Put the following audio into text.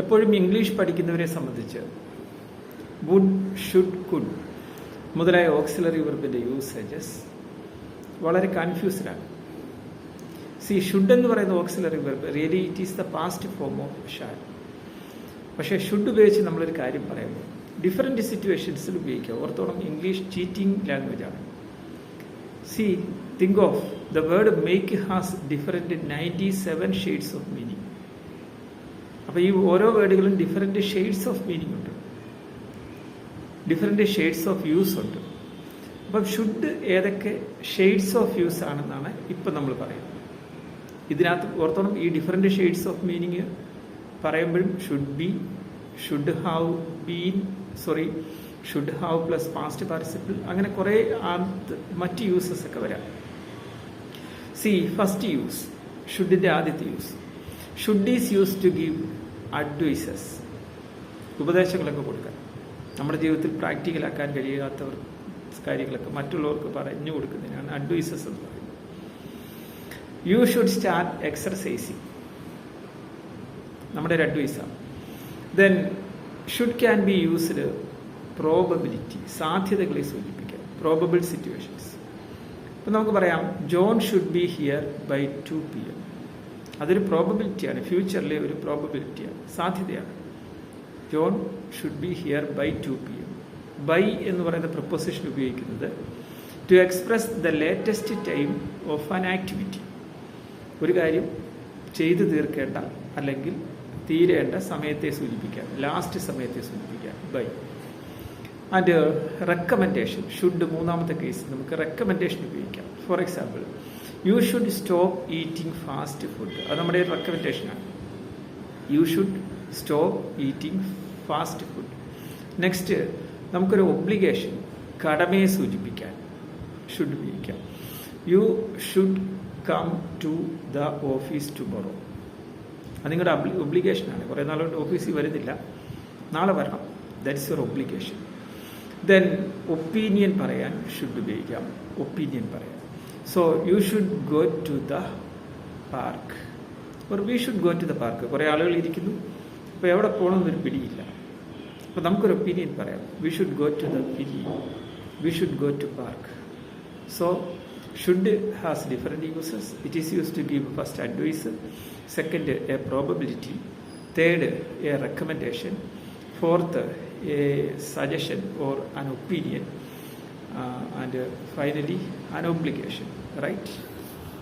എപ്പോഴും ഇംഗ്ലീഷ് പഠിക്കുന്നവരെ സംബന്ധിച്ച് would, should, could മുതലായ ഓക്സിലറി വെർബിൻ്റെ യൂസേജസ് വളരെ കൺഫ്യൂസ്ഡാണ്. ഷുഡ് എന്ന് പറയുന്ന auxiliary verb really it is the past form of shall. പക്ഷേ ഷുഡ് ഉപയോഗിച്ച് നമ്മളൊരു കാര്യം പറയുമ്പോൾ ഡിഫറെൻറ്റ് സിറ്റുവേഷൻസിൽ ഉപയോഗിക്കുക. ഓർത്തോളം ഇംഗ്ലീഷ് ചീറ്റിംഗ് ലാംഗ്വേജ് ആണ്. Think of the word make has different 97 shades of meaning. അപ്പോൾ ഈ ഓരോ വേർഡുകളും ഡിഫറെൻറ്റ് ഷെയ്ഡ്സ് ഓഫ് മീനിങ് ഉണ്ട്, ഡിഫറെൻറ്റ് ഷെയ്ഡ്സ് ഓഫ് യൂസ് ഉണ്ട്. അപ്പം ഷുഡ് ഏതൊക്കെ ഷെയ്ഡ്സ് ഓഫ് യൂസ് ആണെന്നാണ് ഇപ്പം നമ്മൾ പറയുന്നത്. ഇതിനകത്ത് ഓർത്തോണം, ഈ ഡിഫറെൻറ്റ് ഷെയ്ഡ്സ് ഓഫ് മീനിങ് പറയുമ്പോഴും should be, should have been, should have plus past participle, അങ്ങനെ കുറേ മറ്റ് യൂസസ് ഒക്കെ വരാം. ഫസ്റ്റ് യൂസ്, ഷുഡിൻ്റെ ആദ്യത്തെ use. Should is use to give advices, ഉപദേശങ്ങളൊക്കെ കൊടുക്കാൻ. നമ്മുടെ ജീവിതത്തിൽ പ്രാക്ടിക്കലാക്കാൻ കഴിയാത്തവർ കാര്യങ്ങളൊക്കെ മറ്റുള്ളവർക്ക് പറഞ്ഞു കൊടുക്കുന്നതിനാണ് അഡ്വൈസസ് എന്ന് പറയുന്നത്. യു ഷുഡ് സ്റ്റാർട്ട് എക്സർസൈസിങ്, നമ്മുടെ ഒരു അഡ്വൈസാണ്. Then should can be used probability, സാധ്യതകളെ സൂചിപ്പിക്കാൻ, പ്രോബബിൾ സിറ്റുവേഷൻസ്. ഇപ്പം നമുക്ക് പറയാം John should be here by 2 PM. അതൊരു പ്രോബബിലിറ്റിയാണ്, ഫ്യൂച്ചറിലെ ഒരു പ്രോബബിലിറ്റിയാണ്, സാധ്യതയാണ്. John should be here by 2 PM. By എന്ന് പറയുന്ന പ്രപ്പോസിഷൻ ഉപയോഗിക്കുന്നത് to express the latest time of an activity. ഒരു കാര്യം ചെയ്തു തീർക്കേണ്ട അല്ലെങ്കിൽ തീരേണ്ട സമയത്തെ സൂചിപ്പിക്കാൻ, ലാസ്റ്റ് സമയത്തെ സൂചിപ്പിക്കാൻ ബൈ. ആൻഡ് റെക്കമെൻഡേഷൻ, ഷുഡ് മൂന്നാമത്തെ കേസ് നമുക്ക് റെക്കമെൻഡേഷൻ ഉപയോഗിക്കാം. For example, you should stop eating fast food. അത് നമ്മുടെ ഒരു റെക്കമെൻഡേഷനാണ്. You should stop eating fast food. Next നമുക്കൊരു ഒബ്ലിഗേഷൻ, കടമയെ സൂചിപ്പിക്കാൻ ഷുഡ് ഉപയോഗിക്കാം. You should come to the office tomorrow. അത് നിങ്ങളുടെ ഒബ്ലിഗേഷനാണ്. കുറേ നാളുകൊണ്ട് ഓഫീസിൽ വരുന്നില്ല, നാളെ വരണം. That's your obligation. Then opinion പറയാൻ ഷുഡ് ഉപയോഗിക്കാം, ഒപ്പീനിയൻ പറയാം. So you should go to the park, or we should go to the park. കുറേ ആളുകൾ ഇരിക്കുന്നു, അപ്പോൾ എവിടെ പോകണമെന്നൊരു പിടിയില്ല. അപ്പോൾ നമുക്കൊരു ഒപ്പീനിയൻ പറയാം, we should go to the പിരി, we should go to park. So should has different uses. It is use to give first advice, second a probability, third a recommendation, fourth a suggestion or an opinion, and finally an obligation, right?